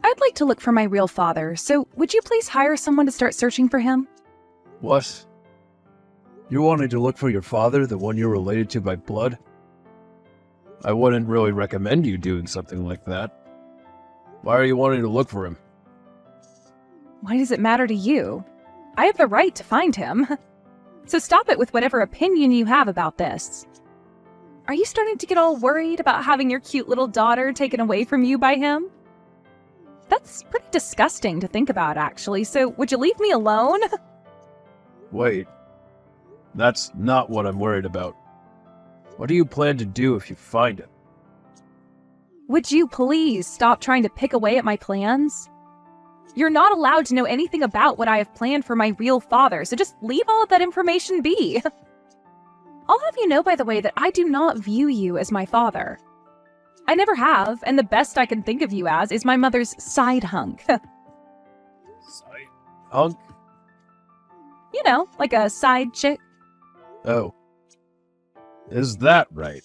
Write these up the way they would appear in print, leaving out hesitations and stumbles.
I'd like to look for my real father, so would you please hire someone to start searching for him? What? You're wanting to look for your father, the one you're related to by blood? I wouldn't really recommend you doing something like that. Why are you wanting to look for him? Why does it matter to you? I have the right to find him. So stop it with whatever opinion you have about this. Are you starting to get all worried about having your cute little daughter taken away from you by him? That's pretty disgusting to think about, actually, so would you leave me alone? Wait. That's not what I'm worried about. What do you plan to do if you find him? Would you please stop trying to pick away at my plans? You're not allowed to know anything about what I have planned for my real father, so just leave all of that information be. I'll have you know, by the way, that I do not view you as my father. I never have, and the best I can think of you as is my mother's side hunk. Side hunk? You know, like a side chick. Oh. Is that right?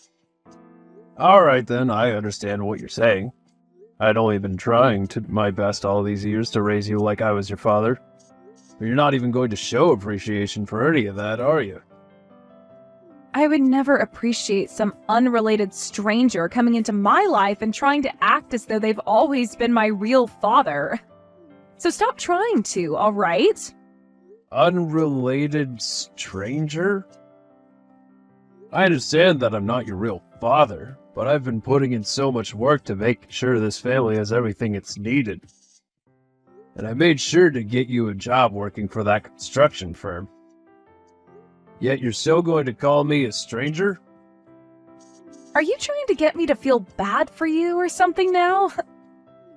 Alright then, I understand what you're saying. I'd only been trying my best all these years to raise you like I was your father. But you're not even going to show appreciation for any of that, are you? I would never appreciate some unrelated stranger coming into my life and trying to act as though they've always been my real father. So stop trying to, alright? Unrelated stranger? I understand that I'm not your real father, but I've been putting in so much work to make sure this family has everything it's needed. And I made sure to get you a job working for that construction firm. Yet you're still going to call me a stranger? Are you trying to get me to feel bad for you or something now?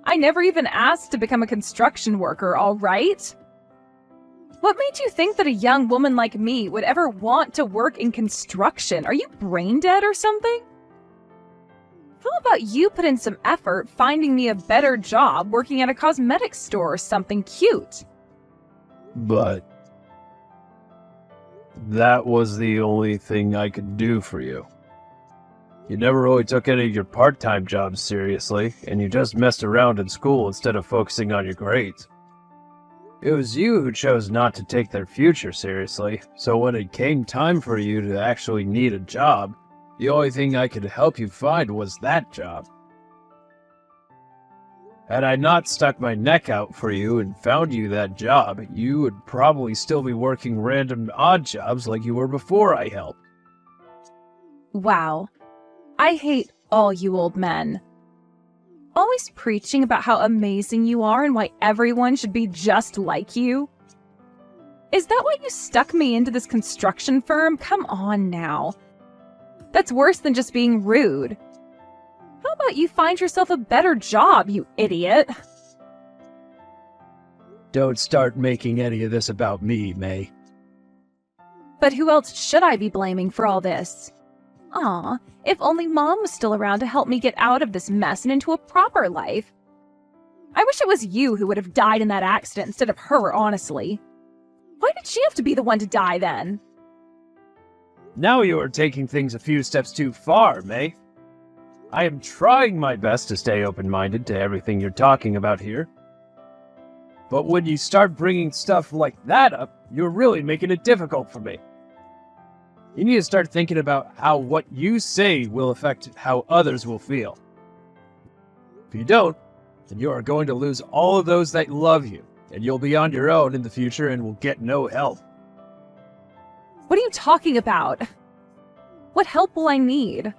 I never even asked to become a construction worker, alright? What made you think that a young woman like me would ever want to work in construction? Are you brain dead or something? How about you put in some effort finding me a better job working at a cosmetics store or something cute? But that was the only thing I could do for you. You never really took any of your part-time jobs seriously, and you just messed around in school instead of focusing on your grades. It was you who chose not to take their future seriously, so when it came time for you to actually need a job, the only thing I could help you find was that job. Had I not stuck my neck out for you and found you that job, you would probably still be working random odd jobs like you were before I helped. Wow. I hate all you old men. Always preaching about how amazing you are and why everyone should be just like you. Is that why you stuck me into this construction firm? Come on now. That's worse than just being rude. How about you find yourself a better job, you idiot? Don't start making any of this about me, May. But who else should I be blaming for all this? Aw, if only Mom was still around to help me get out of this mess and into a proper life. I wish it was you who would have died in that accident instead of her, honestly. Why did she have to be the one to die then? Now you are taking things a few steps too far, May. I am trying my best to stay open-minded to everything you're talking about here. But when you start bringing stuff like that up, you're really making it difficult for me. You need to start thinking about how what you say will affect how others will feel. If you don't, then you are going to lose all of those that love you, and you'll be on your own in the future and will get no help. What are you talking about? What help will I need?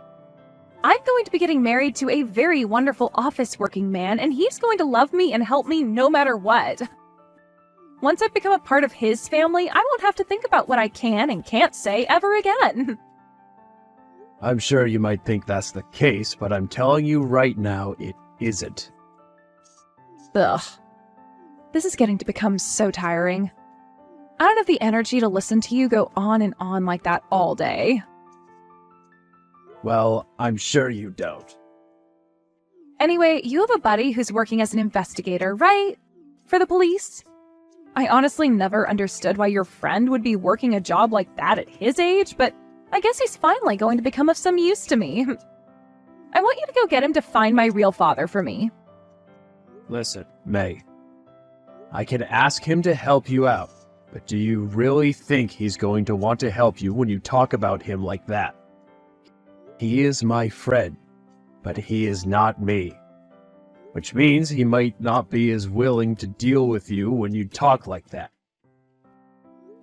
I'm going to be getting married to a very wonderful office-working man, and he's going to love me and help me no matter what. Once I've become a part of his family, I won't have to think about what I can and can't say ever again. I'm sure you might think that's the case, but I'm telling you right now, it isn't. Ugh. This is getting to become so tiring. I don't have the energy to listen to you go on and on like that all day. Well, I'm sure you don't. Anyway, you have a buddy who's working as an investigator, right? For the police? I honestly never understood why your friend would be working a job like that at his age, but I guess he's finally going to become of some use to me. I want you to go get him to find my real father for me. Listen, May. I can ask him to help you out, but do you really think he's going to want to help you when you talk about him like that? He is my friend, but he is not me. Which means he might not be as willing to deal with you when you talk like that.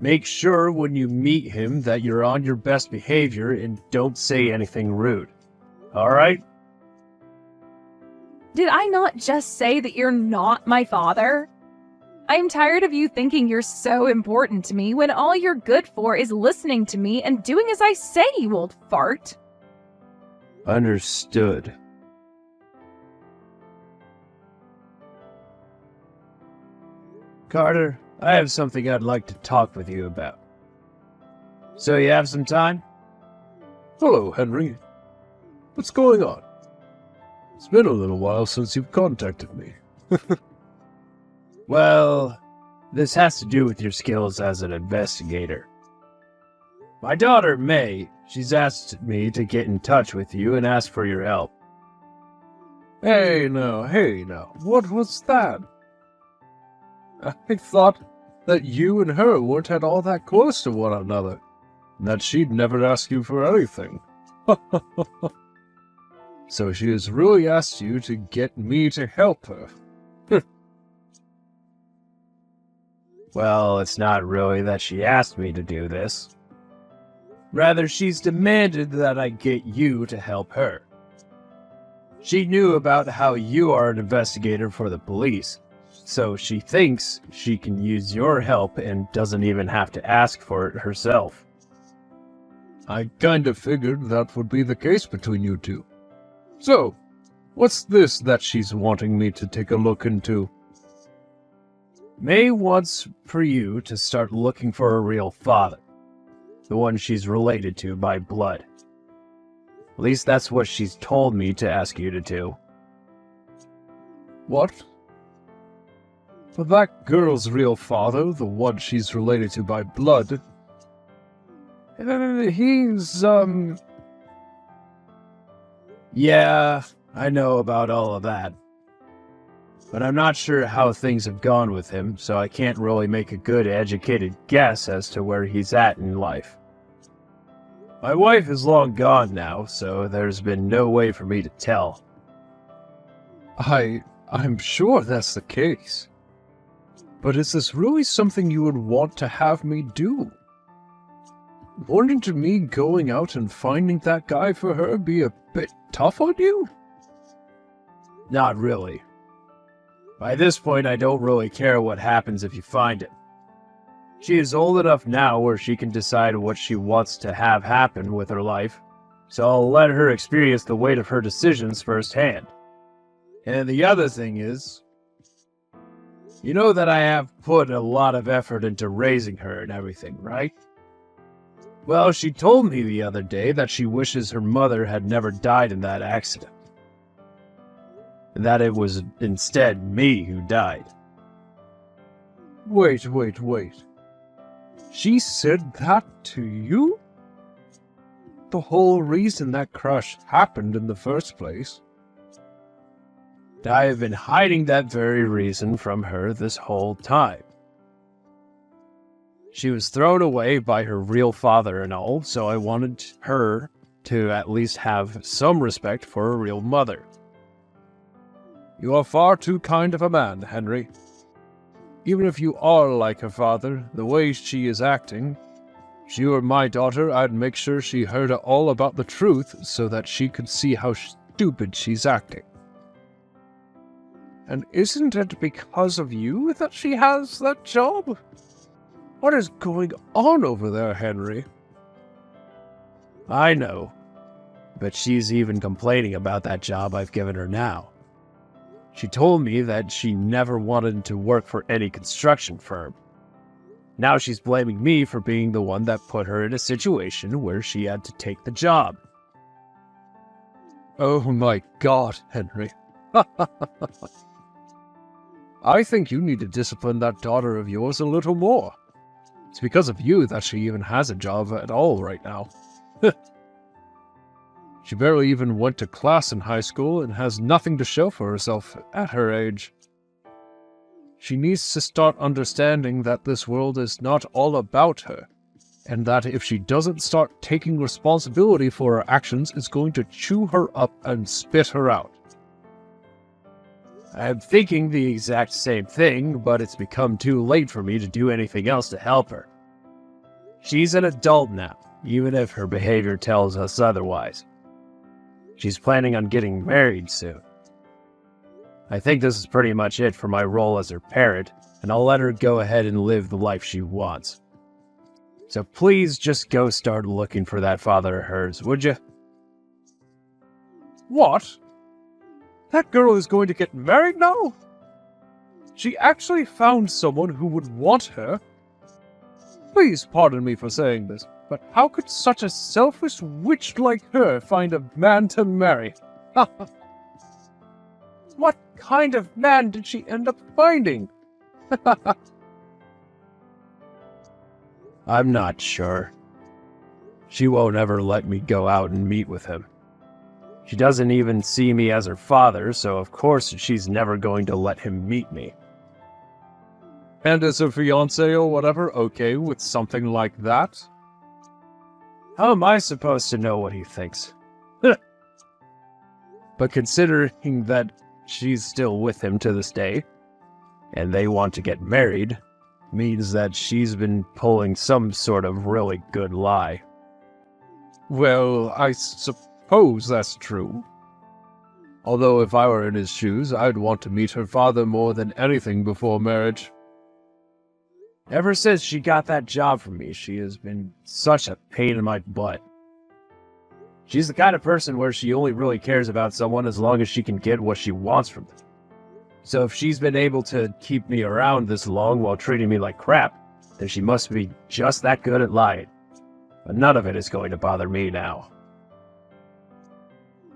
Make sure when you meet him that you're on your best behavior and don't say anything rude. Alright? Did I not just say that you're not my father? I am tired of you thinking you're so important to me when all you're good for is listening to me and doing as I say, you old fart. Understood. Carter, I have something I'd like to talk with you about. So you have some time? Hello, Henry. What's going on? It's been a little while since you've contacted me. Well, this has to do with your skills as an investigator. My daughter, May, she's asked me to get in touch with you and ask for your help. Hey now, what was that? I thought that you and her weren't at all that close to one another, and that she'd never ask you for anything. So she has really asked you to get me to help her. Well, it's not really that she asked me to do this. Rather, she's demanded that I get you to help her. She knew about how you are an investigator for the police, so she thinks she can use your help and doesn't even have to ask for it herself. I kinda figured that would be the case between you two. So, what's this that she's wanting me to take a look into? May wants for you to start looking for a real father. The one she's related to by blood. At least that's what she's told me to ask you to do. What? But that girl's real father, the one she's related to by blood, he's, Yeah, I know about all of that. But I'm not sure how things have gone with him, so I can't really make a good educated guess as to where he's at in life. My wife is long gone now, so there's been no way for me to tell. I'm sure that's the case. But is this really something you would want to have me do? Wouldn't to me going out and finding that guy for her be a bit tough on you? Not really. By this point, I don't really care what happens if you find him. She is old enough now where she can decide what she wants to have happen with her life, so I'll let her experience the weight of her decisions firsthand. And the other thing is, you know that I have put a lot of effort into raising her and everything, right? Well, she told me the other day that she wishes her mother had never died in that accident. And that it was instead me who died. Wait. She said that to you? The whole reason that crash happened in the first place. I have been hiding that very reason from her this whole time. She was thrown away by her real father and all, so I wanted her to at least have some respect for her real mother. You are far too kind of a man, Henry. Even if you are like her father, the way she is acting, if she were my daughter, I'd make sure she heard all about the truth so that she could see how stupid she's acting. And isn't it because of you that she has that job? What is going on over there, Henry? I know, but she's even complaining about that job I've given her now. She told me that she never wanted to work for any construction firm. Now she's blaming me for being the one that put her in a situation where she had to take the job. Oh my God, Henry. I think you need to discipline that daughter of yours a little more. It's because of you that she even has a job at all right now. She barely even went to class in high school and has nothing to show for herself at her age. She needs to start understanding that this world is not all about her, and that if she doesn't start taking responsibility for her actions, it's going to chew her up and spit her out. I'm thinking the exact same thing, but it's become too late for me to do anything else to help her. She's an adult now, even if her behavior tells us otherwise. She's planning on getting married soon. I think this is pretty much it for my role as her parent, and I'll let her go ahead and live the life she wants. So please just go start looking for that father of hers, would you? What? That girl is going to get married now? She actually found someone who would want her? Please pardon me for saying this, but how could such a selfish witch like her find a man to marry? What kind of man did she end up finding? I'm not sure. She won't ever let me go out and meet with him. She doesn't even see me as her father, so of course she's never going to let him meet me. And is her fiancé or whatever okay with something like that? How am I supposed to know what he thinks? But considering that she's still with him to this day, and they want to get married, means that she's been pulling some sort of really good lie. Well, I suppose that's true. Although if I were in his shoes, I'd want to meet her father more than anything before marriage. Ever since she got that job from me, she has been such a pain in my butt. She's the kind of person where she only really cares about someone as long as she can get what she wants from them. So if she's been able to keep me around this long while treating me like crap, then she must be just that good at lying. But none of it is going to bother me now.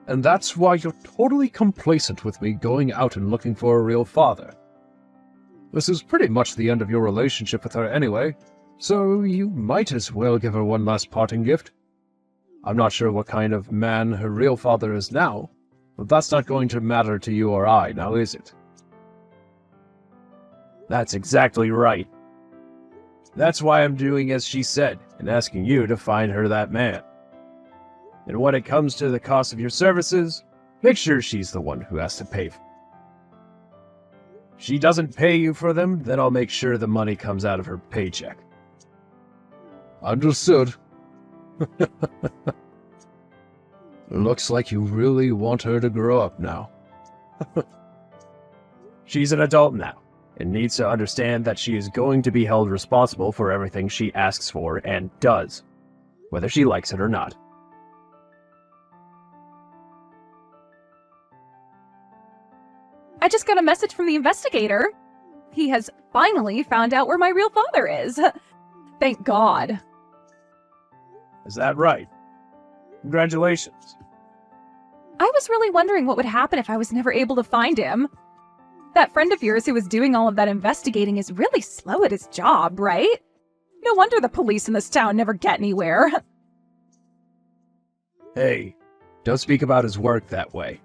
And that's why you're totally complacent with me going out and looking for a real father. This is pretty much the end of your relationship with her anyway, so you might as well give her one last parting gift. I'm not sure what kind of man her real father is now, but that's not going to matter to you or I, now is it? That's exactly right. That's why I'm doing as she said, and asking you to find her that man. And when it comes to the cost of your services, make sure she's the one who has to pay for them. If she doesn't pay you for them, then I'll make sure the money comes out of her paycheck. Understood. Looks like you really want her to grow up now. She's an adult now, and needs to understand that she is going to be held responsible for everything she asks for and does, whether she likes it or not. I just got a message from the investigator. He has finally found out where my real father is. Thank God. Is that right? Congratulations. I was really wondering what would happen if I was never able to find him. That friend of yours who was doing all of that investigating is really slow at his job, right? No wonder the police in this town never get anywhere. Hey, don't speak about his work that way.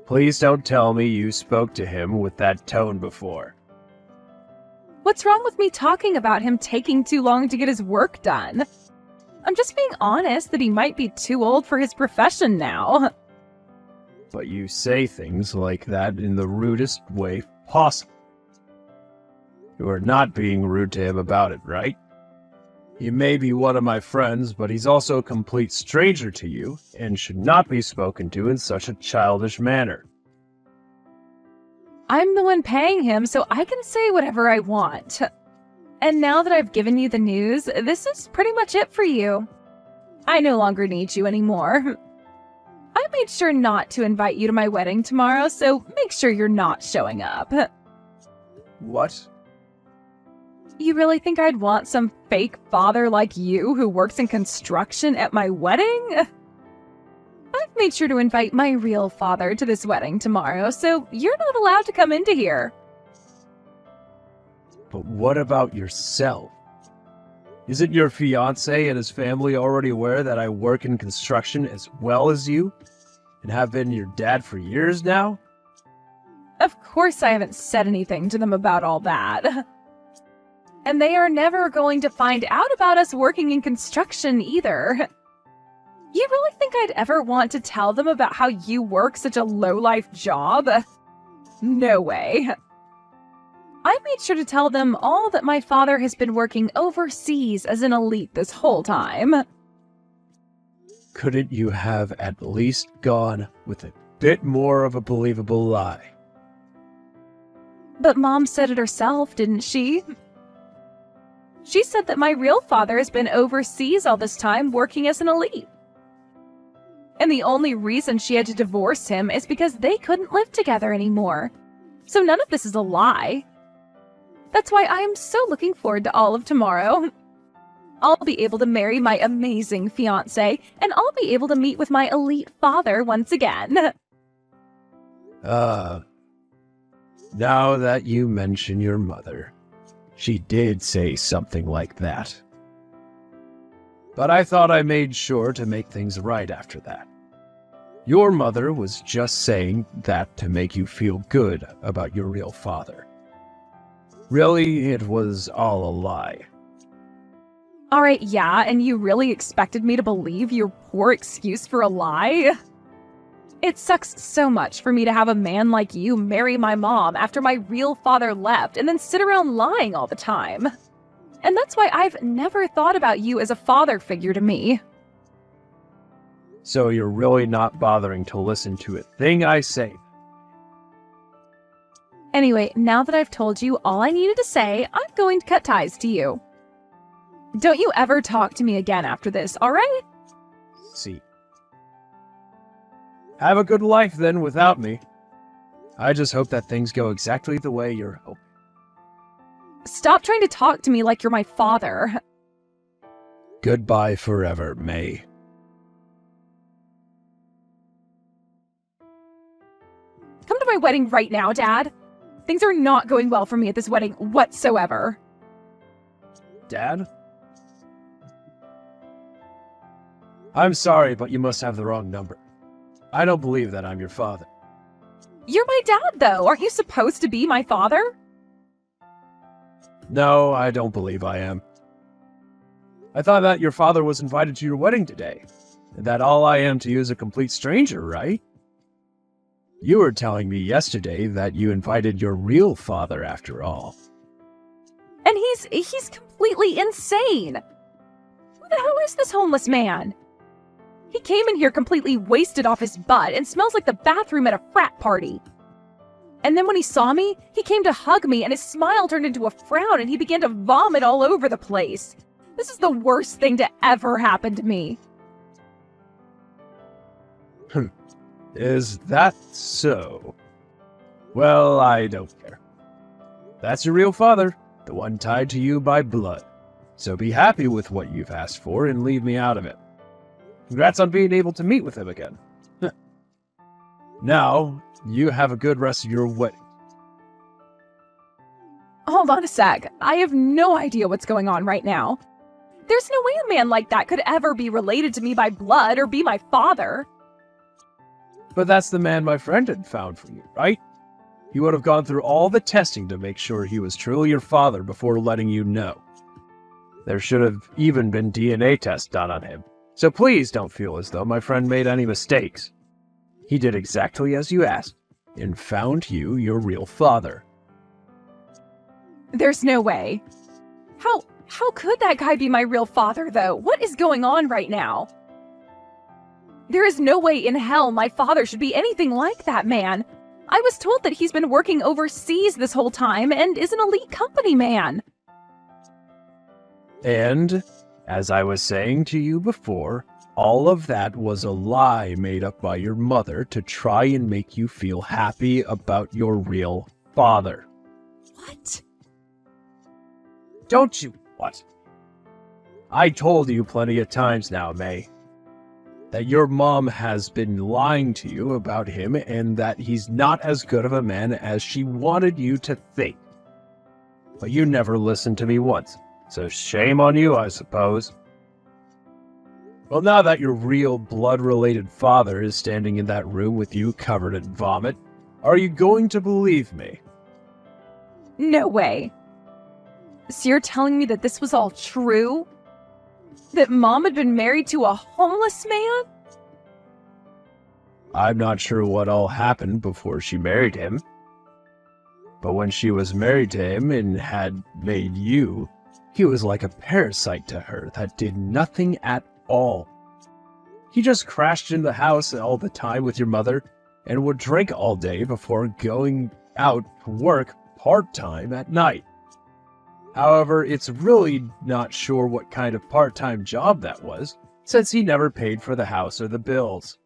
Please don't tell me you spoke to him with that tone before. What's wrong with me talking about him taking too long to get his work done? I'm just being honest that he might be too old for his profession now. But you say things like that in the rudest way possible. You are not being rude to him about it, right? He may be one of my friends, but he's also a complete stranger to you, and should not be spoken to in such a childish manner. I'm the one paying him, so I can say whatever I want. And now that I've given you the news, this is pretty much it for you. I no longer need you anymore. I made sure not to invite you to my wedding tomorrow, so make sure you're not showing up. What? You really think I'd want some fake father like you who works in construction at my wedding? I've made sure to invite my real father to this wedding tomorrow, so you're not allowed to come into here. But what about yourself? Isn't your fiancé and his family already aware that I work in construction as well as you? And have been your dad for years now? Of course I haven't said anything to them about all that. And they are never going to find out about us working in construction either. You really think I'd ever want to tell them about how you work such a low-life job? No way. I made sure to tell them all that my father has been working overseas as an elite this whole time. Couldn't you have at least gone with a bit more of a believable lie? But Mom said it herself, didn't she? She said that my real father has been overseas all this time working as an elite. And the only reason she had to divorce him is because they couldn't live together anymore. So none of this is a lie. That's why I am so looking forward to all of tomorrow. I'll be able to marry my amazing fiancé, and I'll be able to meet with my elite father once again. Now that you mention your mother, she did say something like that. But I thought I made sure to make things right after that. Your mother was just saying that to make you feel good about your real father. Really, it was all a lie. Alright, yeah, and you really expected me to believe your poor excuse for a lie? It sucks so much for me to have a man like you marry my mom after my real father left and then sit around lying all the time. And that's why I've never thought about you as a father figure to me. So you're really not bothering to listen to a thing I say? Anyway, now that I've told you all I needed to say, I'm going to cut ties to you. Don't you ever talk to me again after this, alright? See. Have a good life then without me. I just hope that things go exactly the way you're hoping. Stop trying to talk to me like you're my father. Goodbye forever, May. Come to my wedding right now, Dad. Things are not going well for me at this wedding whatsoever. Dad? I'm sorry, but you must have the wrong number. I don't believe that I'm your father. You're my dad, though. Aren't you supposed to be my father? No, I don't believe I am. I thought that your father was invited to your wedding today, and that all I am to you is a complete stranger, right? You were telling me yesterday that you invited your real father after all. And he's completely insane. Who the hell is this homeless man? He came in here completely wasted off his butt and smells like the bathroom at a frat party. And then when he saw me, he came to hug me and his smile turned into a frown and he began to vomit all over the place. This is the worst thing to ever happen to me. Is that so? Well, I don't care. That's your real father, the one tied to you by blood. So be happy with what you've asked for and leave me out of it. Congrats on being able to meet with him again. Now, you have a good rest of your wedding. Hold on a sec. I have no idea what's going on right now. There's no way a man like that could ever be related to me by blood or be my father. But that's the man my friend had found for you, right? He would have gone through all the testing to make sure he was truly your father before letting you know. There should have even been DNA tests done on him. So please don't feel as though my friend made any mistakes. He did exactly as you asked, and found you your real father. There's no way. How could that guy be my real father, though? What is going on right now? There is no way in hell my father should be anything like that man. I was told that he's been working overseas this whole time and is an elite company man. And, as I was saying to you before, all of that was a lie made up by your mother to try and make you feel happy about your real father. What? Don't you what? I told you plenty of times now, May, that your mom has been lying to you about him and that he's not as good of a man as she wanted you to think. But you never listened to me once, so shame on you, I suppose. Well, now that your real blood-related father is standing in that room with you covered in vomit, Are you going to believe me? No way. So you're telling me that this was all true? That Mom had been married to a homeless man? I'm not sure what all happened before she married him. But when she was married to him and had made you, he was like a parasite to her that did nothing at all. He just crashed in the house all the time with your mother and would drink all day before going out to work part-time at night. However, it's really not sure what kind of part-time job that was, since he never paid for the house or the bills.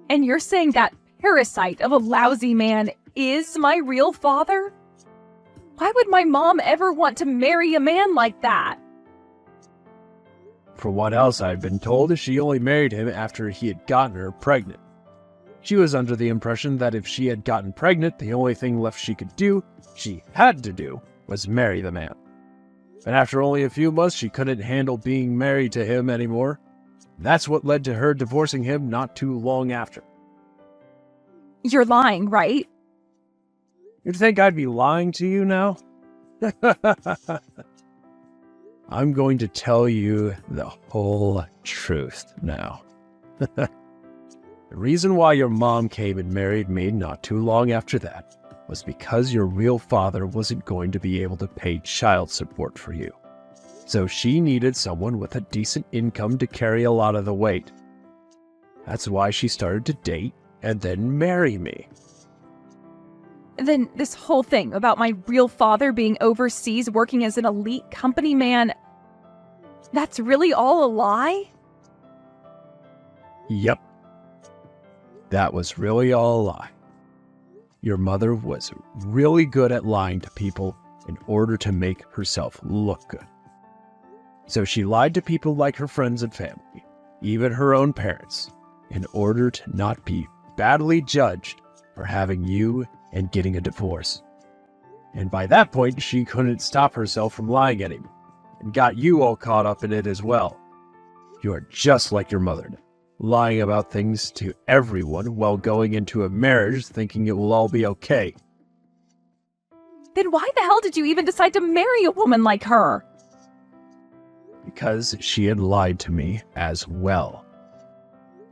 And you're saying that parasite of a lousy man is my real father? Why would my mom ever want to marry a man like that? For what else I've been told, she only married him after he had gotten her pregnant. She was under the impression that if she had gotten pregnant, the only thing left she had to do, was marry the man. And after only a few months, she couldn't handle being married to him anymore. That's what led to her divorcing him not too long after. You're lying, right? You'd think I'd be lying to you now? I'm going to tell you the whole truth now. The reason why your mom came and married me not too long after that was because your real father wasn't going to be able to pay child support for you. So she needed someone with a decent income to carry a lot of the weight. That's why she started to date and then marry me. Then this whole thing about my real father being overseas working as an elite company man, that's really all a lie? Yep. That was really all a lie. Your mother was really good at lying to people in order to make herself look good. So she lied to people like her friends and family, even her own parents, in order to not be badly judged for having you and getting a divorce. And by that point, she couldn't stop herself from lying anymore, and got you all caught up in it as well. You are just like your mother now, lying about things to everyone while going into a marriage thinking it will all be okay. Then why the hell did you even decide to marry a woman like her? Because she had lied to me as well.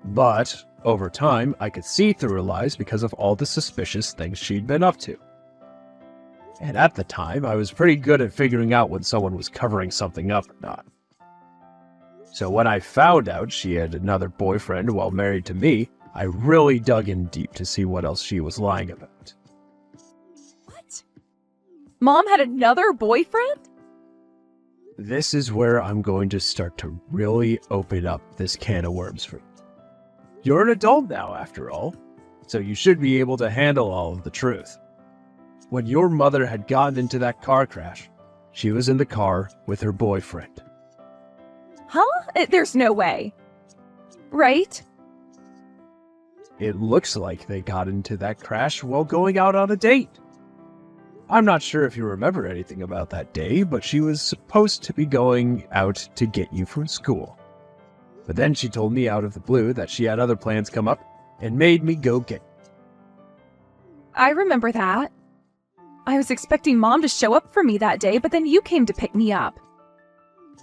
But over time, I could see through her lies because of all the suspicious things she'd been up to. And at the time, I was pretty good at figuring out when someone was covering something up or not. So when I found out she had another boyfriend while married to me, I really dug in deep to see what else she was lying about. What? Mom had another boyfriend? This is where I'm going to start to really open up this can of worms for you. You're an adult now, after all, so you should be able to handle all of the truth. When your mother had gotten into that car crash, she was in the car with her boyfriend. Huh? There's no way. Right? It looks like they got into that crash while going out on a date. I'm not sure if you remember anything about that day, but she was supposed to be going out to get you from school. But then she told me out of the blue that she had other plans come up and made me go get you. I remember that. I was expecting Mom to show up for me that day, but then you came to pick me up.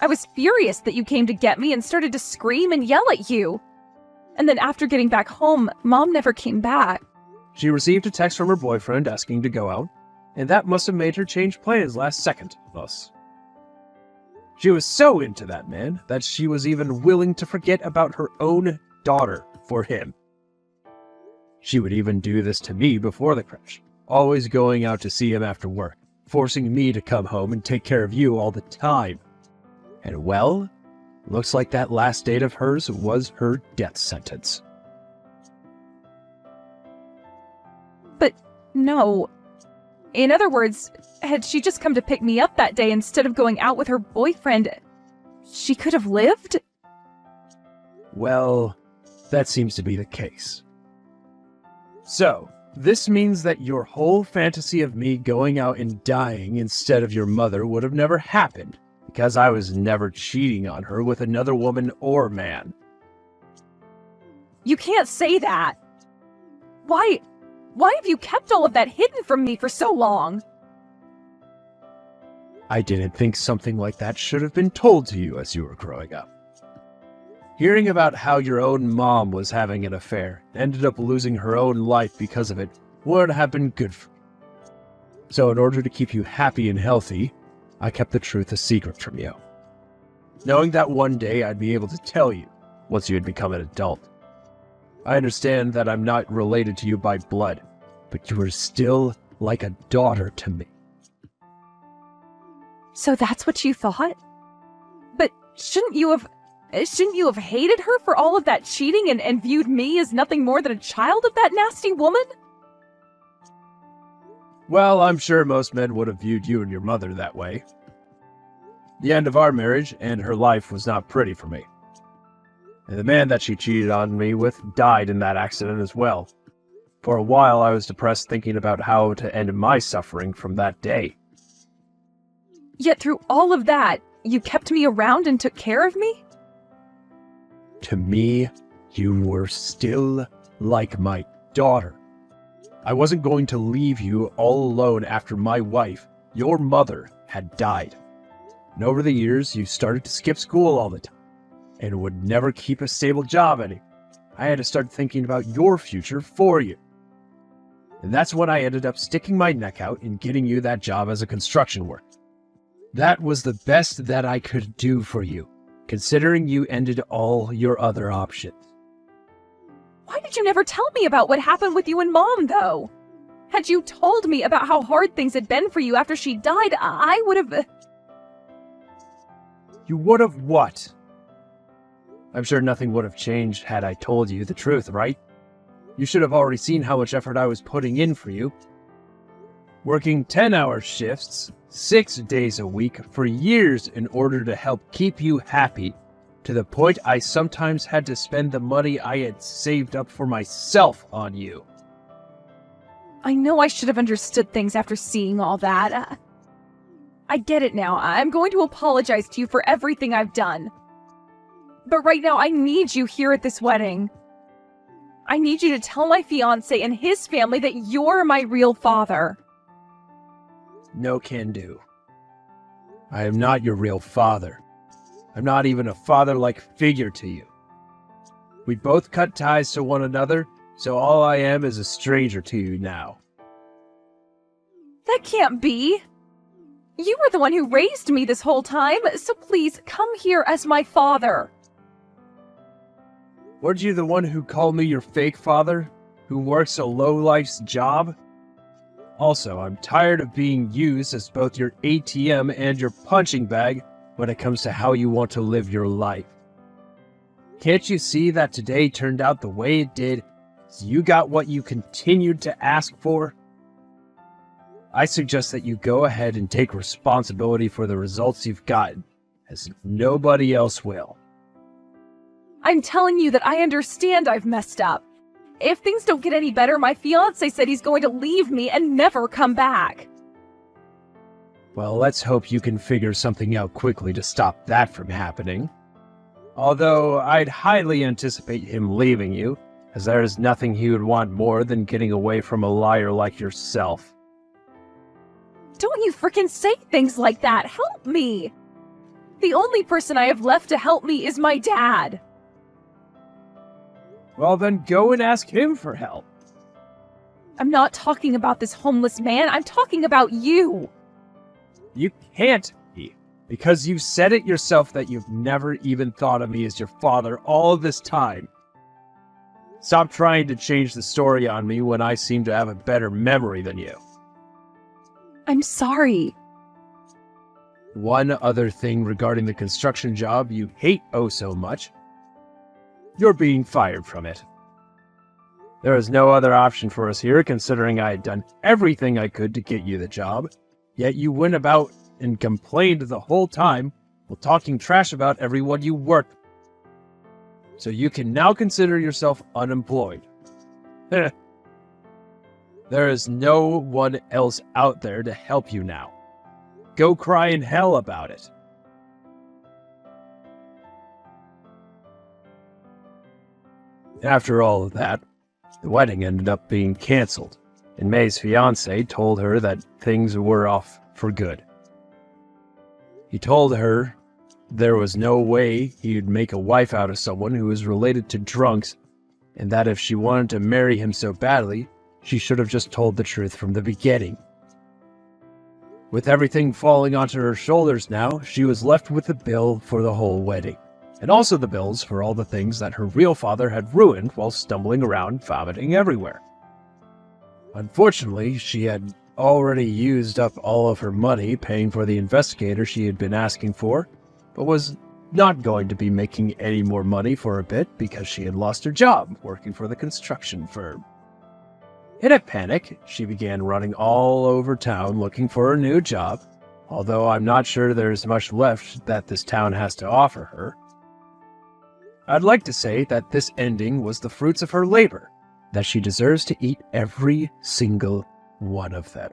I was furious that you came to get me and started to scream and yell at you. And then after getting back home, Mom never came back. She received a text from her boyfriend asking to go out, and that must have made her change plans last second, thus. She was so into that man that she was even willing to forget about her own daughter for him. She would even do this to me before the crash, always going out to see him after work, forcing me to come home and take care of you all the time. And well, looks like that last date of hers was her death sentence. But no. In other words, had she just come to pick me up that day instead of going out with her boyfriend, she could have lived? Well, that seems to be the case. So, this means that your whole fantasy of me going out and dying instead of your mother would have never happened, because I was never cheating on her with another woman or man. You can't say that. Why Why have you kept all of that hidden from me for so long? I didn't think something like that should have been told to you as you were growing up. Hearing about how your own mom was having an affair, ended up losing her own life because of it, would have been good for you. So in order to keep you happy and healthy, I kept the truth a secret from you. Knowing that one day I'd be able to tell you once you had become an adult. I understand that I'm not related to you by blood, but you are still like a daughter to me. So that's what you thought? But shouldn't you have hated her for all of that cheating and viewed me as nothing more than a child of that nasty woman? Well, I'm sure most men would have viewed you and your mother that way. The end of our marriage and her life was not pretty for me. And the man that she cheated on me with died in that accident as well. For a while, I was depressed thinking about how to end my suffering from that day. Yet through all of that, you kept me around and took care of me? To me, you were still like my daughter. I wasn't going to leave you all alone after my wife, your mother, had died. And over the years, you started to skip school all the time and would never keep a stable job anymore. I had to start thinking about your future for you. And that's when I ended up sticking my neck out and getting you that job as a construction worker. That was the best that I could do for you, considering you ended all your other options. Why did you never tell me about what happened with you and Mom, though? Had you told me about how hard things had been for you after she died, I would have... You would have what? I'm sure nothing would have changed had I told you the truth, right? You should have already seen how much effort I was putting in for you. Working 10-hour shifts, 6 days a week, for years in order to help keep you happy, to the point I sometimes had to spend the money I had saved up for myself on you. I know I should have understood things after seeing all that. I get it now. I'm going to apologize to you for everything I've done. But right now, I need you here at this wedding. I need you to tell my fiancé and his family that you're my real father. No can do. I am not your real father. I'm not even a father-like figure to you. We both cut ties to one another, so all I am is a stranger to you now. That can't be. You were the one who raised me this whole time, so please come here as my father. Weren't you the one who called me your fake father, who works a low-life's job? Also, I'm tired of being used as both your ATM and your punching bag when it comes to how you want to live your life. Can't you see that today turned out the way it did, so you got what you continued to ask for? I suggest that you go ahead and take responsibility for the results you've gotten, as nobody else will. I'm telling you that I understand I've messed up. If things don't get any better, my fiancé said he's going to leave me and never come back. Well, let's hope you can figure something out quickly to stop that from happening. Although I'd highly anticipate him leaving you, as there is nothing he would want more than getting away from a liar like yourself. Don't you frickin' say things like that! Help me! The only person I have left to help me is my dad. Well, then go and ask him for help. I'm not talking about this homeless man, I'm talking about you! You can't be, because you said it yourself that you've never even thought of me as your father all this time. Stop trying to change the story on me when I seem to have a better memory than you. I'm sorry. One other thing regarding the construction job you hate oh so much. You're being fired from it. There is no other option for us here, considering I had done everything I could to get you the job, yet you went about and complained the whole time while talking trash about everyone you worked with. So you can now consider yourself unemployed. There is no one else out there to help you now. Go cry in hell about it. After all of that, the wedding ended up being canceled and May's fiance told her that things were off for good. He told her there was no way he'd make a wife out of someone who was related to drunks, and that if she wanted to marry him so badly, she should have just told the truth from the beginning. With everything falling onto her shoulders now, she was left with the bill for the whole wedding, and also the bills for all the things that her real father had ruined while stumbling around vomiting everywhere. Unfortunately, she had already used up all of her money paying for the investigator she had been asking for, but was not going to be making any more money for a bit because she had lost her job working for the construction firm. In a panic, she began running all over town looking for a new job, although I'm not sure there's much left that this town has to offer her. I'd like to say that this ending was the fruits of her labor, that she deserves to eat every single one of them.